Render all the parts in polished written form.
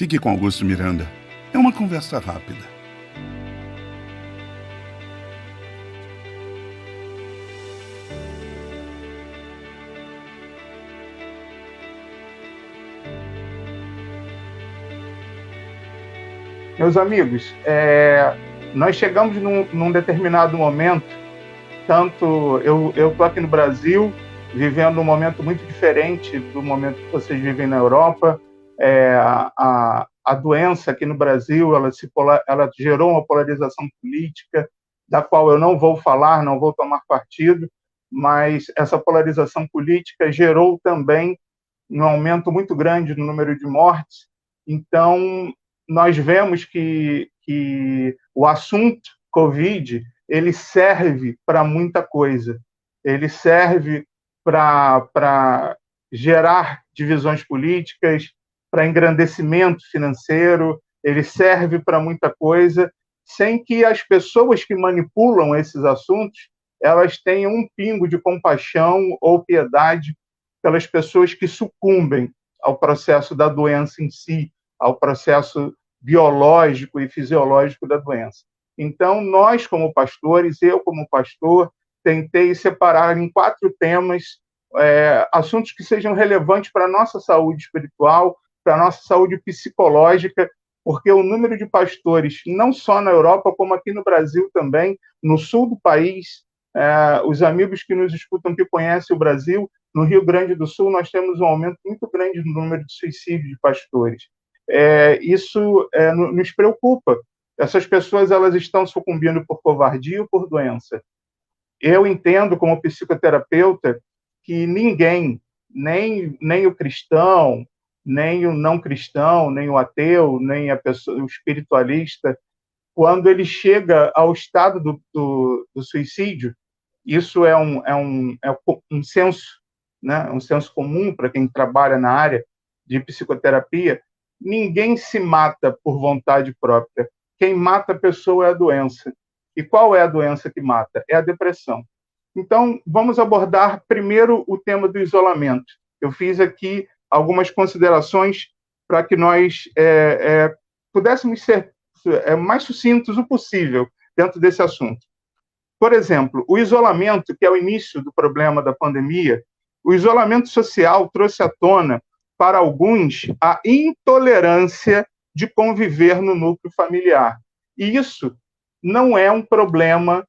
Fique com Augusto Miranda. É uma conversa rápida. Meus amigos, nós chegamos num determinado momento, tanto eu estou aqui no Brasil, vivendo um momento muito diferente do momento que vocês vivem na Europa. A doença aqui no Brasil, ela gerou uma polarização política, da qual eu não vou falar, não vou tomar partido, mas essa polarização política gerou também um aumento muito grande no número de mortes. Então, nós vemos que o assunto Covid ele serve para muita coisa. Ele serve para gerar divisões políticas, para engrandecimento financeiro, ele serve para muita coisa, sem que as pessoas que manipulam esses assuntos elas tenham um pingo de compaixão ou piedade pelas pessoas que sucumbem ao processo da doença em si, ao processo biológico e fisiológico da doença. Então, nós, como pastores, eu, como pastor, tentei separar em 4 temas assuntos que sejam relevantes para a nossa saúde espiritual, para a nossa saúde psicológica, porque o número de pastores, não só na Europa, como aqui no Brasil também, no sul do país, os amigos que nos escutam, que conhecem o Brasil, no Rio Grande do Sul, nós temos um aumento muito grande no número de suicídios de pastores. Isso nos preocupa. Essas pessoas elas estão sucumbindo por covardia ou por doença. Eu entendo, como psicoterapeuta, que ninguém, nem o cristão, nem o não cristão, nem o ateu, nem o espiritualista, quando ele chega ao estado do suicídio, isso é um senso, né? Um senso comum para quem trabalha na área de psicoterapia. Ninguém se mata por vontade própria. Quem mata a pessoa é a doença. E qual é a doença que mata? É a depressão. Então, vamos abordar primeiro o tema do isolamento. Eu fiz aqui algumas considerações para que nós pudéssemos ser mais sucintos o possível dentro desse assunto. Por exemplo, o isolamento, que é o início do problema da pandemia, o isolamento social trouxe à tona, para alguns, a intolerância de conviver no núcleo familiar. E isso não é um problema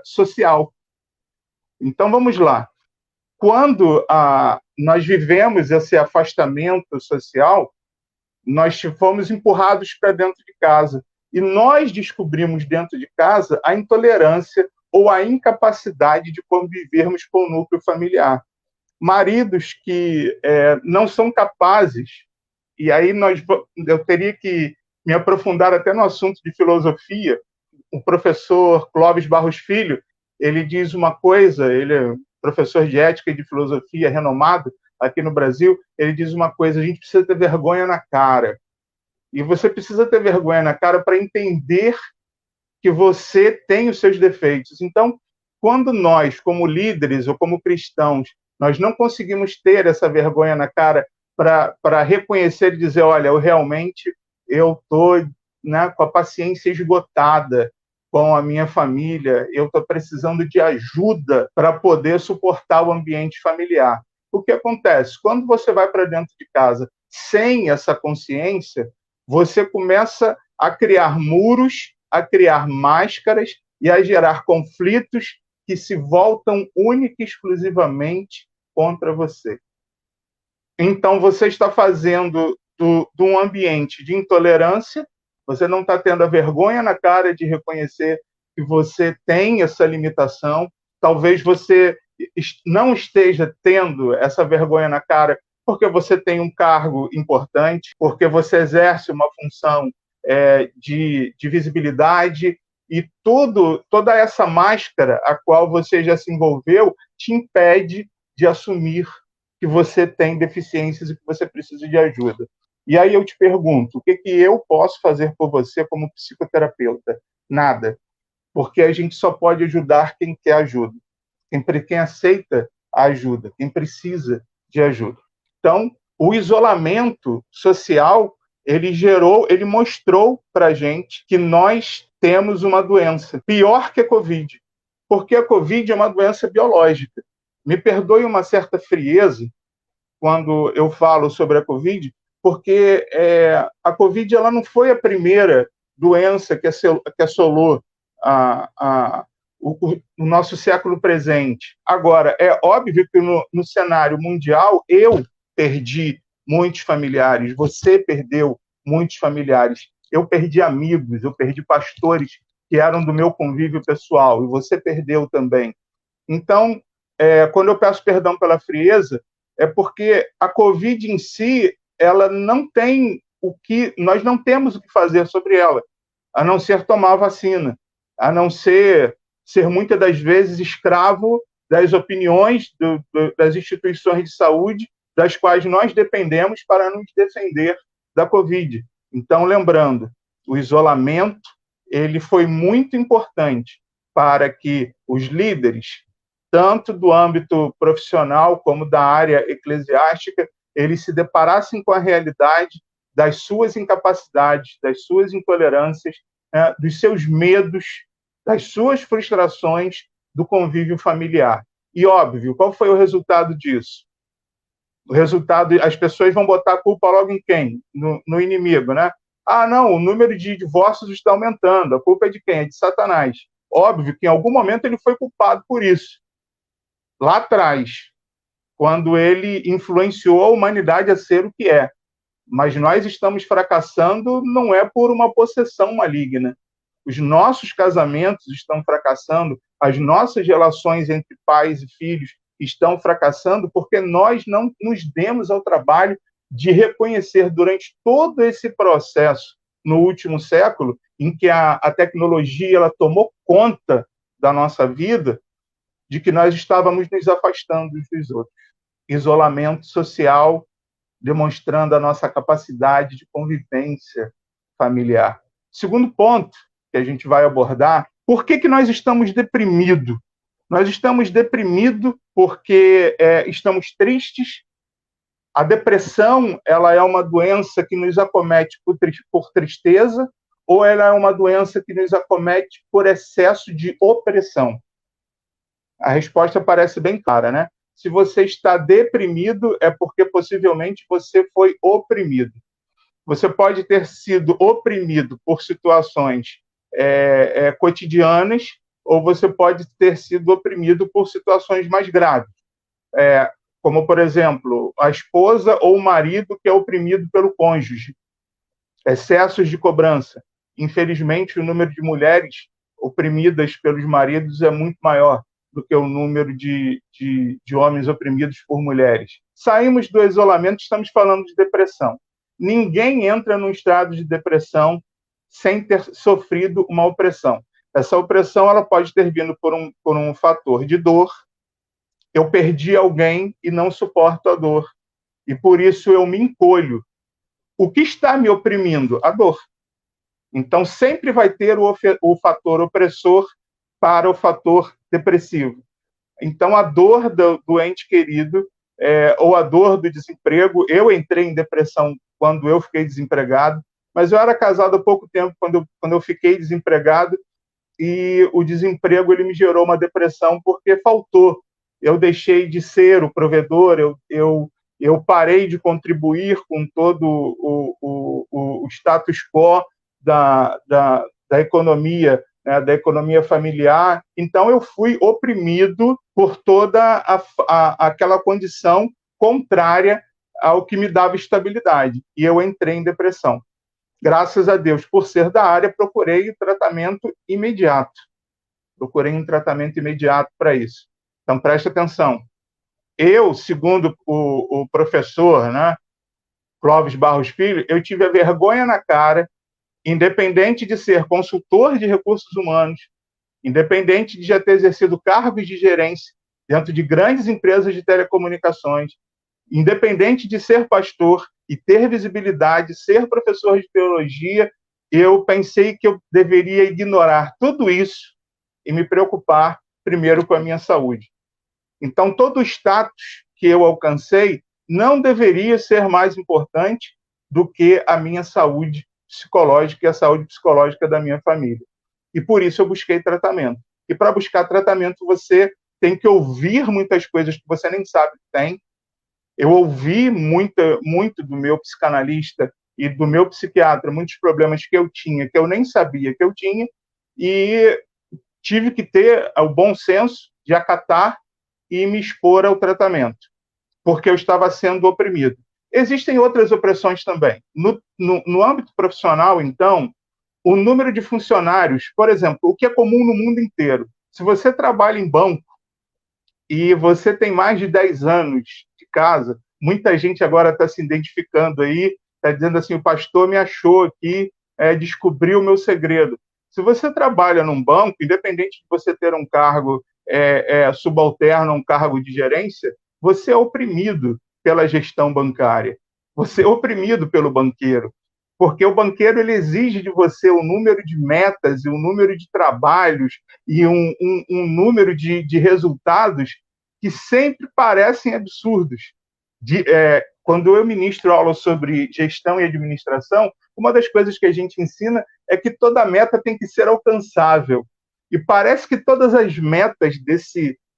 social. Então, vamos lá. Quando nós vivemos esse afastamento social, nós fomos empurrados para dentro de casa. E nós descobrimos dentro de casa a intolerância ou a incapacidade de convivermos com o núcleo familiar. Maridos que não são capazes, e aí eu teria que me aprofundar até no assunto de filosofia. O professor Clóvis Barros Filho, ele diz uma coisa, ele é professor de ética e de filosofia renomado aqui no Brasil, ele diz uma coisa: a gente precisa ter vergonha na cara. E você precisa ter vergonha na cara para entender que você tem os seus defeitos. Então, quando nós, como líderes ou como cristãos, nós não conseguimos ter essa vergonha na cara para reconhecer e dizer, olha, eu estou com a paciência esgotada com a minha família, eu estou precisando de ajuda para poder suportar o ambiente familiar. O que acontece? Quando você vai para dentro de casa sem essa consciência, você começa a criar muros, a criar máscaras e a gerar conflitos que se voltam única e exclusivamente contra você. Então, você está fazendo de um ambiente de intolerância, você não está tendo a vergonha na cara de reconhecer que você tem essa limitação, talvez você não esteja tendo essa vergonha na cara porque você tem um cargo importante, porque você exerce uma função de visibilidade, e toda essa máscara a qual você já se envolveu te impede de assumir que você tem deficiências e que você precisa de ajuda. E aí eu te pergunto, o que eu posso fazer por você como psicoterapeuta? Nada. Porque a gente só pode ajudar quem quer ajuda, quem aceita a ajuda, quem precisa de ajuda. Então, O isolamento social, ele mostrou para a gente que nós temos uma doença pior que a Covid, porque a Covid é uma doença biológica. Me perdoe uma certa frieza quando eu falo sobre a Covid, porque a Covid ela não foi a primeira doença que assolou o nosso século presente. Agora, é óbvio que no cenário mundial, eu perdi muitos familiares, você perdeu muitos familiares, eu perdi amigos, eu perdi pastores que eram do meu convívio pessoal, e você perdeu também. Então, quando eu peço perdão pela frieza, é porque a Covid em si, ela não tem nós não temos o que fazer sobre ela, a não ser tomar vacina, a não ser muitas das vezes escravo das opiniões das instituições de saúde, das quais nós dependemos para nos defender da Covid. Então, lembrando, o isolamento ele foi muito importante para que os líderes, tanto do âmbito profissional como da área eclesiástica, eles se deparassem com a realidade das suas incapacidades, das suas intolerâncias, dos seus medos, das suas frustrações do convívio familiar. E, óbvio, qual foi o resultado disso? O resultado, as pessoas vão botar a culpa logo em quem? No inimigo, né? Ah, não, o número de divórcios está aumentando. A culpa é de quem? É de Satanás. Óbvio que em algum momento ele foi culpado por isso. Lá atrás, quando ele influenciou a humanidade a ser o que é. Mas nós estamos fracassando não é por uma possessão maligna. Os nossos casamentos estão fracassando, as nossas relações entre pais e filhos estão fracassando porque nós não nos demos ao trabalho de reconhecer durante todo esse processo no último século, em que a tecnologia ela tomou conta da nossa vida, de que nós estávamos nos afastando uns dos outros. Isolamento social, demonstrando a nossa capacidade de convivência familiar. Segundo ponto que a gente vai abordar, por que nós estamos deprimidos? Nós estamos deprimidos porque estamos tristes. A depressão ela é uma doença que nos acomete por tristeza ou ela é uma doença que nos acomete por excesso de opressão? A resposta parece bem clara, né? Se você está deprimido, é porque possivelmente você foi oprimido. Você pode ter sido oprimido por situações cotidianas, ou você pode ter sido oprimido por situações mais graves. Como, por exemplo, a esposa ou o marido que é oprimido pelo cônjuge. Excessos de cobrança. Infelizmente, o número de mulheres oprimidas pelos maridos é muito maior do que o número de homens oprimidos por mulheres. Saímos do isolamento, estamos falando de depressão. Ninguém entra num estado de depressão sem ter sofrido uma opressão. Essa opressão ela pode ter vindo por um fator de dor. Eu perdi alguém e não suporto a dor. E por isso eu me encolho. O que está me oprimindo? A dor. Então sempre vai ter o fator opressor para o fator depressivo. Então, a dor do ente querido ou a dor do desemprego, eu entrei em depressão quando eu fiquei desempregado, mas eu era casado há pouco tempo quando eu fiquei desempregado e o desemprego ele me gerou uma depressão porque faltou. Eu deixei de ser o provedor, eu parei de contribuir com todo o status quo da economia, né, da economia familiar. Então, eu fui oprimido por toda aquela condição contrária ao que me dava estabilidade. E eu entrei em depressão. Graças a Deus, por ser da área, procurei tratamento imediato. Procurei um tratamento imediato para isso. Então, preste atenção. Eu, segundo o professor, né, Clóvis Barros Filho, eu tive a vergonha na cara, independente de ser consultor de recursos humanos, independente de já ter exercido cargos de gerência dentro de grandes empresas de telecomunicações, independente de ser pastor e ter visibilidade, ser professor de teologia, eu pensei que eu deveria ignorar tudo isso e me preocupar primeiro com a minha saúde. Então, todo o status que eu alcancei não deveria ser mais importante do que a minha saúde psicológica e a saúde psicológica da minha família. E por isso eu busquei tratamento. E para buscar tratamento, você tem que ouvir muitas coisas que você nem sabe que tem. Eu ouvi muito do meu psicanalista e do meu psiquiatra, muitos problemas que eu tinha, que eu nem sabia que eu tinha, e tive que ter o bom senso de acatar e me expor ao tratamento, porque eu estava sendo oprimido. Existem outras opressões também. No âmbito profissional, então, o número de funcionários, por exemplo, o que é comum no mundo inteiro. Se você trabalha em banco e você tem mais de 10 anos de casa, muita gente agora está se identificando aí, está dizendo assim, o pastor me achou aqui, descobriu o meu segredo. Se você trabalha num banco, independente de você ter um cargo subalterno, um cargo de gerência, você é oprimido pela gestão bancária. Você é oprimido pelo banqueiro. Porque o banqueiro ele exige de você um número de metas e um número de trabalhos e um número de resultados que sempre parecem absurdos. Quando eu ministro aula sobre gestão e administração, uma das coisas que a gente ensina é que toda meta tem que ser alcançável. E parece que todas as metas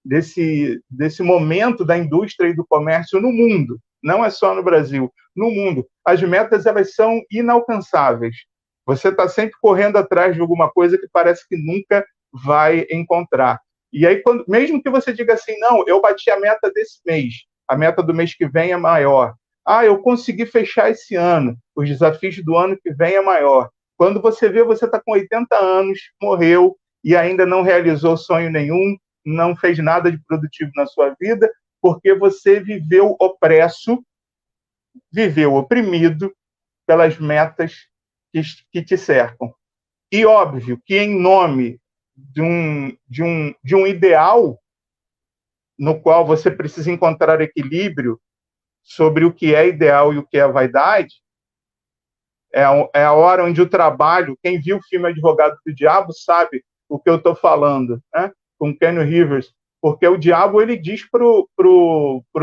desse momento da indústria e do comércio no mundo, não é só no Brasil, no mundo, as metas elas são inalcançáveis. Você está sempre correndo atrás de alguma coisa que parece que nunca vai encontrar. E aí, mesmo que você diga assim, não, eu bati a meta desse mês, a meta do mês que vem é maior. Ah, eu consegui fechar esse ano, os desafios do ano que vem é maior. Quando você vê, você está com 80 anos, morreu e ainda não realizou sonho nenhum, não fez nada de produtivo na sua vida, porque você viveu opresso, viveu oprimido pelas metas que te cercam. E óbvio que em nome de um ideal no qual você precisa encontrar equilíbrio sobre o que é ideal e o que é vaidade, é a hora onde o trabalho, quem viu o filme Advogado do Diabo sabe o que eu estou falando, né? Com Keanu Reeves, porque o diabo ele diz pro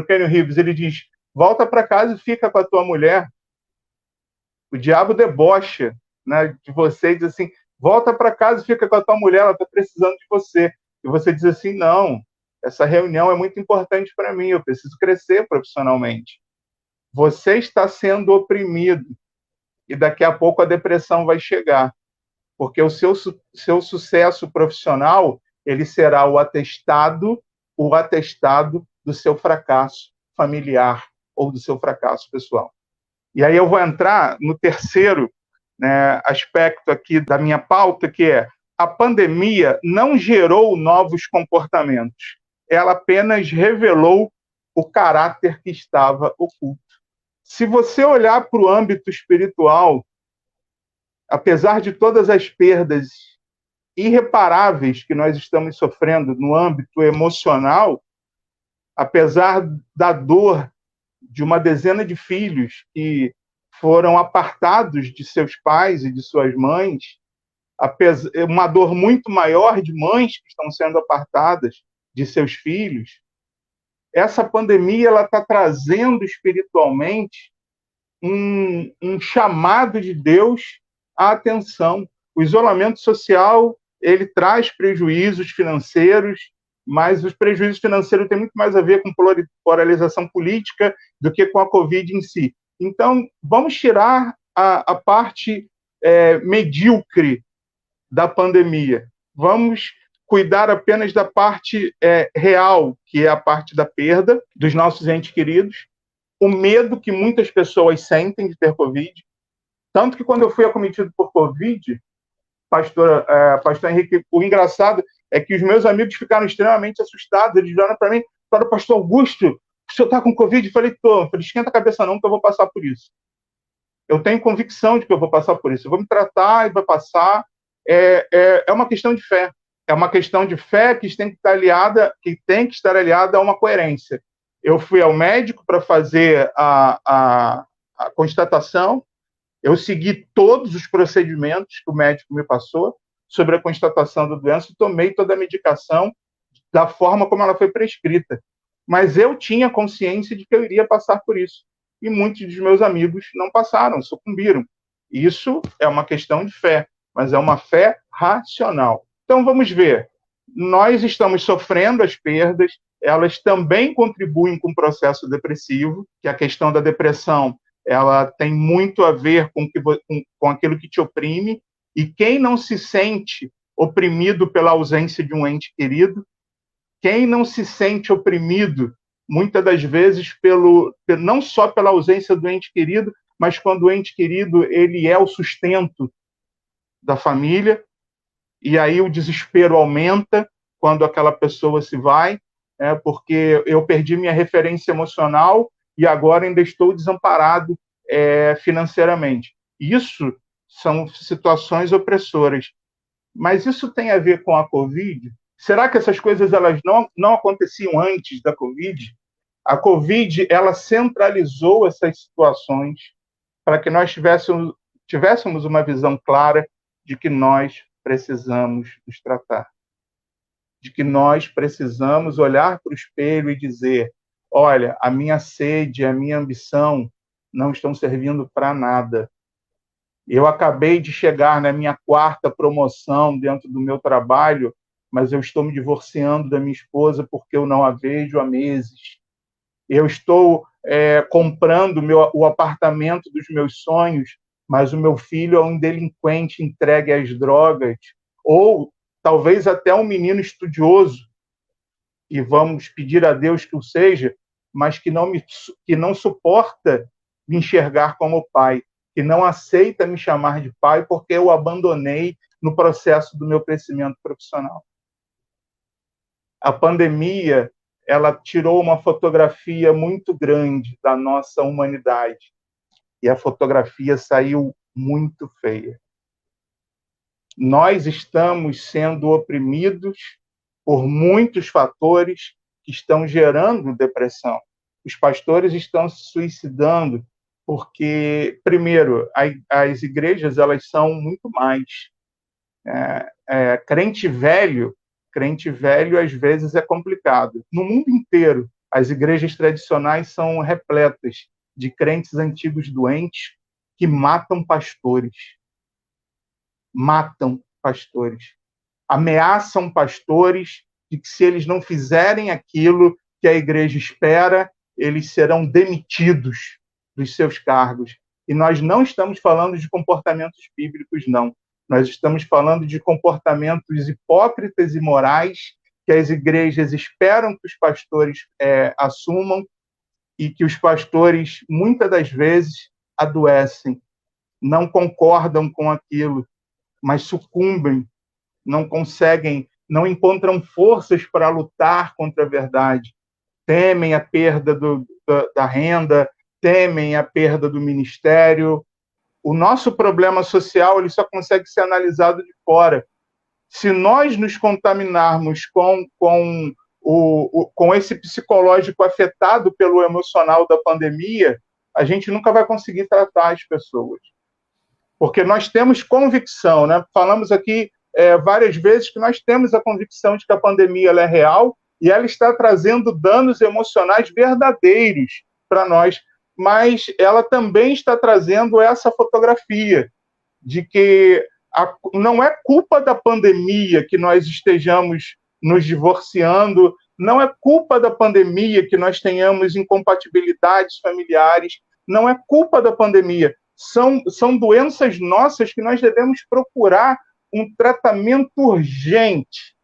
Keanu Reeves, ele diz, volta para casa e fica com a tua mulher. O diabo debocha, né, de você e diz assim, volta para casa e fica com a tua mulher, ela está precisando de você. E você diz assim, não, essa reunião é muito importante para mim, eu preciso crescer profissionalmente. Você está sendo oprimido e daqui a pouco a depressão vai chegar, porque o seu sucesso profissional ele será o atestado do seu fracasso familiar ou do seu fracasso pessoal. E aí eu vou entrar no terceiro, né, aspecto aqui da minha pauta, que é a pandemia não gerou novos comportamentos, ela apenas revelou o caráter que estava oculto. Se você olhar para o âmbito espiritual, apesar de todas as perdas irreparáveis que nós estamos sofrendo no âmbito emocional, apesar da dor de uma dezena de filhos que foram apartados de seus pais e de suas mães, uma dor muito maior de mães que estão sendo apartadas de seus filhos, essa pandemia ela está trazendo espiritualmente um chamado de Deus à atenção. O isolamento social ele traz prejuízos financeiros, mas os prejuízos financeiros têm muito mais a ver com polarização política do que com a Covid em si. Então, vamos tirar a parte medíocre da pandemia. Vamos cuidar apenas da parte real, que é a parte da perda dos nossos entes queridos, o medo que muitas pessoas sentem de ter Covid. Tanto que quando eu fui acometido por Covid, pastor Henrique, o engraçado é que os meus amigos ficaram extremamente assustados. Eles vieram para mim, falaram, pastor Augusto, o senhor está com Covid? Eu falei, tô. Eu falei, esquenta a cabeça não, que eu vou passar por isso. Eu tenho convicção de que eu vou passar por isso. Eu vou me tratar e vai passar. É uma questão de fé. É uma questão de fé que tem que estar aliada a uma coerência. Eu fui ao médico para fazer a constatação. Eu segui todos os procedimentos que o médico me passou sobre a constatação da doença e tomei toda a medicação da forma como ela foi prescrita. Mas eu tinha consciência de que eu iria passar por isso. E muitos dos meus amigos não passaram, sucumbiram. Isso é uma questão de fé, mas é uma fé racional. Então vamos ver. Nós estamos sofrendo as perdas, elas também contribuem com o processo depressivo, que a questão da depressão ela tem muito a ver com aquilo que te oprime, e quem não se sente oprimido pela ausência de um ente querido, quem não se sente oprimido, muitas das vezes, não só pela ausência do ente querido, mas quando o ente querido ele é o sustento da família, e aí o desespero aumenta quando aquela pessoa se vai, porque eu perdi minha referência emocional e agora ainda estou desamparado financeiramente. Isso são situações opressoras. Mas isso tem a ver com a Covid? Será que essas coisas elas não aconteciam antes da Covid? A Covid ela centralizou essas situações para que nós tivéssemos uma visão clara de que nós precisamos nos tratar, de que nós precisamos olhar para o espelho e dizer: olha, a minha sede, a minha ambição não estão servindo para nada. Eu acabei de chegar na minha 4ª promoção dentro do meu trabalho, mas eu estou me divorciando da minha esposa porque eu não a vejo há meses. Eu estou comprando o apartamento dos meus sonhos, mas o meu filho é um delinquente entregue às drogas. Ou talvez até um menino estudioso, e vamos pedir a Deus que o seja, mas que não suporta me enxergar como pai, que não aceita me chamar de pai porque eu abandonei no processo do meu crescimento profissional. A pandemia, ela tirou uma fotografia muito grande da nossa humanidade, e a fotografia saiu muito feia. Nós estamos sendo oprimidos por muitos fatores que estão gerando depressão. Os pastores estão se suicidando porque, primeiro, as igrejas elas são muito mais. Crente velho, às vezes, é complicado. No mundo inteiro, as igrejas tradicionais são repletas de crentes antigos doentes que matam pastores. Ameaçam pastores de que, se eles não fizerem aquilo que a igreja espera, eles serão demitidos dos seus cargos. E nós não estamos falando de comportamentos bíblicos, não. Nós estamos falando de comportamentos hipócritas e morais que as igrejas esperam que os pastores assumam, e que os pastores, muitas das vezes, adoecem, não concordam com aquilo, mas sucumbem, não conseguem, não encontram forças para lutar contra a verdade, temem a perda da renda, temem a perda do ministério. O nosso problema social ele só consegue ser analisado de fora. Se nós nos contaminarmos com esse psicológico afetado pelo emocional da pandemia, a gente nunca vai conseguir tratar as pessoas. Porque nós temos convicção, né? Falamos aqui várias vezes que nós temos a convicção de que a pandemia ela é real e ela está trazendo danos emocionais verdadeiros para nós, mas ela também está trazendo essa fotografia de que não é culpa da pandemia que nós estejamos nos divorciando, não é culpa da pandemia que nós tenhamos incompatibilidades familiares, não é culpa da pandemia. São doenças nossas que nós devemos procurar um tratamento urgente.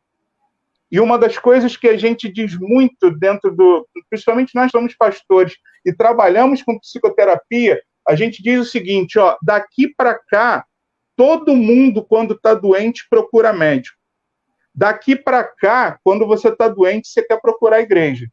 E uma das coisas que a gente diz muito principalmente nós somos pastores e trabalhamos com psicoterapia, a gente diz o seguinte, daqui para cá, todo mundo, quando está doente, procura médico. Daqui para cá, quando você está doente, você quer procurar a igreja.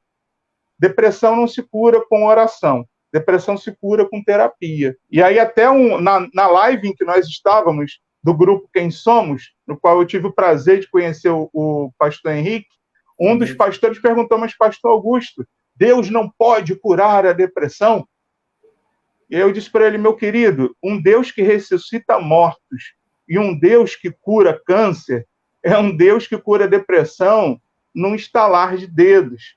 Depressão não se cura com oração. Depressão se cura com terapia. E aí até na live em que nós estávamos, do grupo Quem Somos, no qual eu tive o prazer de conhecer o pastor Henrique, um dos pastores perguntou: mas pastor Augusto, Deus não pode curar a depressão? E eu disse para ele: meu querido, um Deus que ressuscita mortos e um Deus que cura câncer é um Deus que cura depressão num estalar de dedos.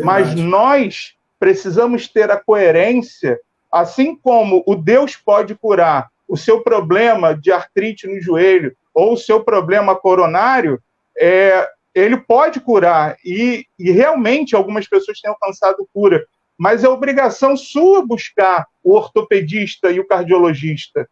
Mas nós precisamos ter a coerência, assim como o Deus pode curar o seu problema de artrite no joelho ou o seu problema coronário, ele pode curar, e realmente algumas pessoas têm alcançado cura, mas é obrigação sua buscar o ortopedista e o cardiologista.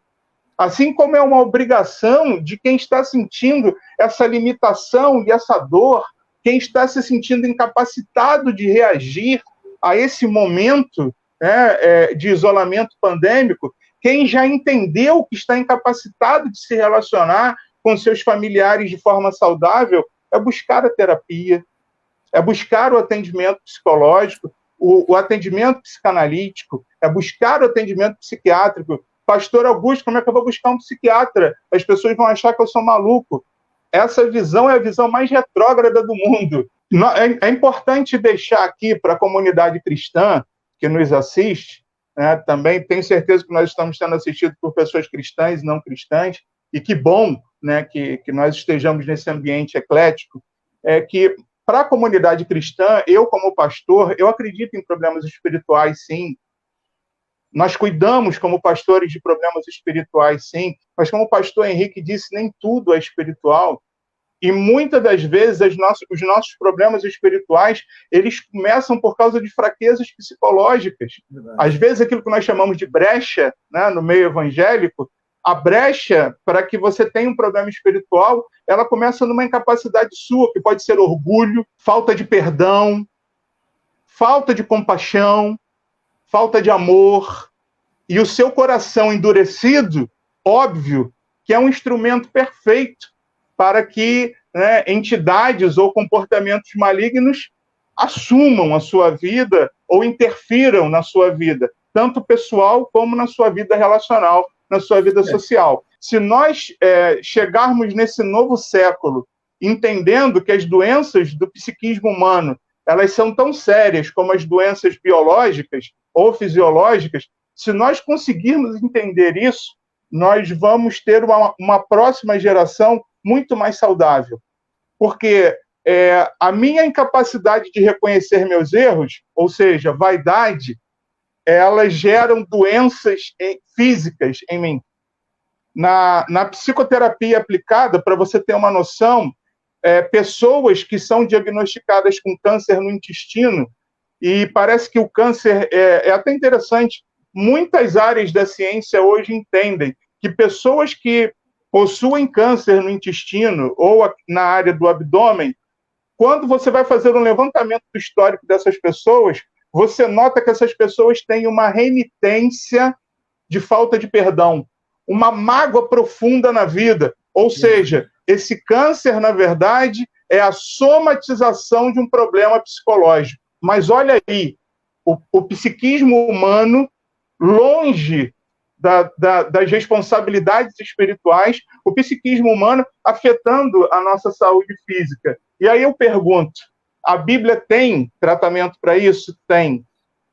Assim como é uma obrigação de quem está sentindo essa limitação e essa dor, quem está se sentindo incapacitado de reagir a esse momento, né, de isolamento pandêmico, quem já entendeu que está incapacitado de se relacionar com seus familiares de forma saudável, é buscar a terapia, é buscar o atendimento psicológico, o atendimento psicanalítico, é buscar o atendimento psiquiátrico. Pastor Augusto, como é que eu vou buscar um psiquiatra? As pessoas vão achar que eu sou maluco. Essa visão é a visão mais retrógrada do mundo. É importante deixar aqui para a comunidade cristã que nos assiste, né, também tenho certeza que nós estamos sendo assistidos por pessoas cristãs e não cristãs, e que bom, né, que nós estejamos nesse ambiente eclético, que para a comunidade cristã, eu como pastor, eu acredito em problemas espirituais, sim. Nós cuidamos como pastores de problemas espirituais, sim, mas como o pastor Henrique disse, nem tudo é espiritual. E muitas das vezes os nossos problemas espirituais, eles começam por causa de fraquezas psicológicas. Verdade. Às vezes aquilo que nós chamamos de brecha, né, no meio evangélico, a brecha para que você tenha um problema espiritual, ela começa numa incapacidade sua, que pode ser orgulho, falta de perdão, falta de compaixão, falta de amor, e o seu coração endurecido, óbvio, que é um instrumento perfeito para que, né, entidades ou comportamentos malignos assumam a sua vida ou interfiram na sua vida, tanto pessoal como na sua vida relacional, na sua vida social. Se nós chegarmos nesse novo século entendendo que as doenças do psiquismo humano, elas são tão sérias como as doenças biológicas ou fisiológicas, se nós conseguirmos entender isso, nós vamos ter uma próxima geração muito mais saudável. Porque a minha incapacidade de reconhecer meus erros, ou seja, vaidade, elas geram doenças físicas em mim. Na psicoterapia aplicada, para você ter uma noção, pessoas que são diagnosticadas com câncer no intestino, e parece que o câncer é até interessante, muitas áreas da ciência hoje entendem que pessoas que possuem câncer no intestino ou na área do abdômen, quando você vai fazer um levantamento do histórico dessas pessoas, você nota que essas pessoas têm uma renitência de falta de perdão, uma mágoa profunda na vida. Ou seja, esse câncer, na verdade, é a somatização de um problema psicológico. Mas olha aí, o psiquismo humano, longe das responsabilidades espirituais, o psiquismo humano afetando a nossa saúde física. E aí eu pergunto, a Bíblia tem tratamento para isso? Tem.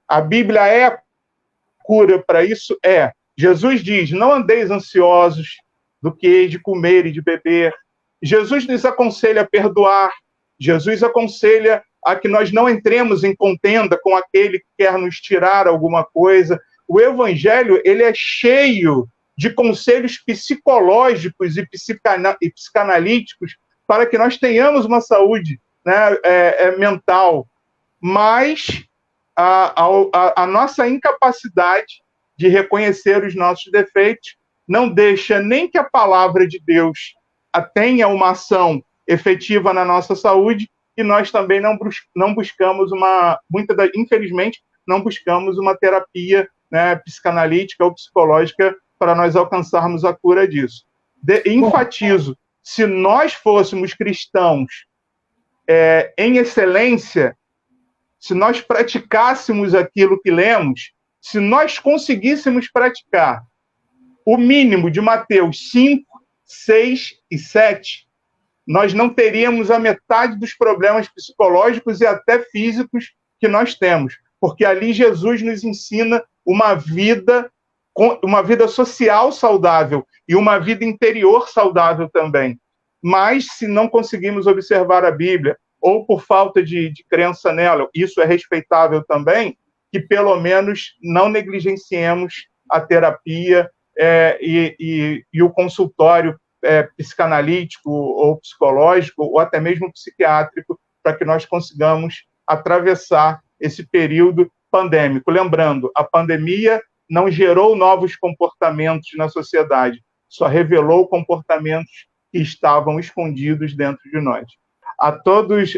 A Bíblia é cura para isso? É. Jesus diz, não andeis ansiosos do que hei de comer e de beber. Jesus nos aconselha a perdoar. Jesus aconselha a que nós não entremos em contenda com aquele que quer nos tirar alguma coisa. O Evangelho, ele é cheio de conselhos psicológicos e psicanalíticos para que nós tenhamos uma saúde, né, mental. Mas a nossa incapacidade de reconhecer os nossos defeitos não deixa nem que a palavra de Deus tenha uma ação efetiva na nossa saúde, e nós também não buscamos infelizmente, não buscamos uma terapia, né, psicanalítica ou psicológica para nós alcançarmos a cura disso. Enfatizo, se nós fôssemos cristãos em excelência, se nós praticássemos aquilo que lemos, se nós conseguíssemos praticar o mínimo de Mateus 5, 6 e 7, nós não teríamos a metade dos problemas psicológicos e até físicos que nós temos, porque ali Jesus nos ensina uma vida social saudável e uma vida interior saudável também. Mas, se não conseguimos observar a Bíblia, ou por falta de crença nela, isso é respeitável também, que pelo menos não negligenciemos a terapia e o consultório psicanalítico ou psicológico, ou até mesmo psiquiátrico, para que nós consigamos atravessar esse período pandêmico. Lembrando, a pandemia não gerou novos comportamentos na sociedade, só revelou comportamentos que estavam escondidos dentro de nós. A todos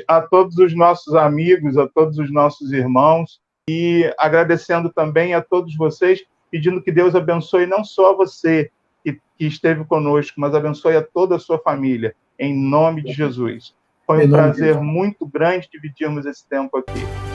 os nossos amigos, a todos os nossos irmãos, e agradecendo também a todos vocês, pedindo que Deus abençoe não só você que esteve conosco, mas abençoe a toda a sua família, em nome de Jesus. Foi um prazer muito grande dividirmos esse tempo aqui.